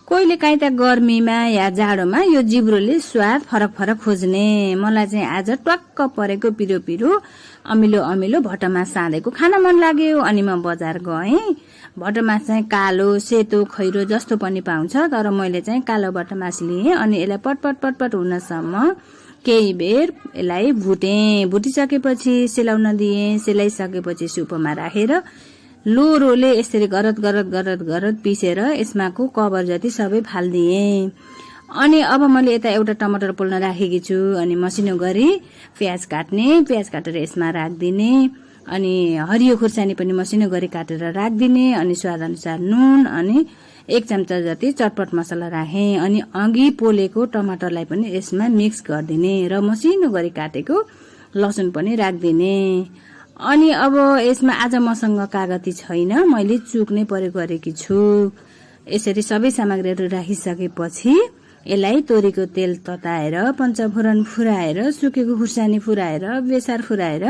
कहिले काहीँ त गर्मीमा या जाडोमा यो जिब्रोले स्वाद फरक फरक खोज्ने। मलाई चाहिँ आज ट्वाक्क परेको पिरो पिरो अमिलो अमिलो भटमास साँधेको खान मन लाग्यो। अनि म बजार गएँ। भटमास चाहिँ कालो सेतो खैरो जस्तो पनि पाउँछ, तर मैले चाहिँ कालो भटमास लिएँ। अनि यसलाई पटपट पटपट हुनसम्म केही बेर यसलाई भुटिसकेपछि सेलाउन दिएँ। सेलाइसकेपछि सुपमा राखेर लोरोले यसरी गरत गरत गरत गरत पिसेर यसमाको कभर जति सबै फाल्दिएँ। अनि अब मैले यता एउटा टमाटर पोल्न राखेकी छु। अनि मसिनो गरी प्याज काटेर यसमा राखिदिने। अनि हरियो खुर्सानी पनि मसिनो गरी काटेर राखिदिने। अनि स्वाद अनुसार नुन अनि 1 चम्चा जति चटपट मसला राखेँ। अनि अघि पोलेको टमाटरलाई पनि यसमा मिक्स गरिदिने र मसिनो गरी काटेको लसुन पनि राखिदिने। अनि अब यसमा आज मसँग कागती छैन, मैले चुक्नै प्रयोग गरेकी छु। यसरी सबै सामग्रीहरू राखिसकेपछि यसलाई तोरीको तेल तताएर पञ्चफोरन फुराएर सुकेको खुर्सानी फुराएर बेसार फुराएर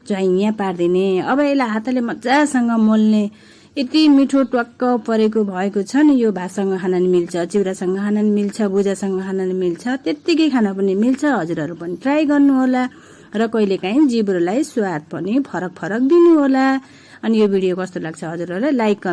झैँया पार्दिने। अब यसलाई हातले मजासँग मोल्ने। यति मिठो ट्वाक्क परेको भएको छ नि, यो भातसँग खान नि मिल्छ, चिउरासँग खान नि मिल्छ, भुजासँग खान नि मिल्छ, त्यत्तिकै खान पनि मिल्छ। हजुरहरू पनि ट्राई गर्नुहोला र कहिलेकाहीँ जिब्रोलाई स्वाद पनि फरक फरक दिनुहोला। अनि यो भिडियो कस्तो लाग्छ हजुरहरूलाई लाइक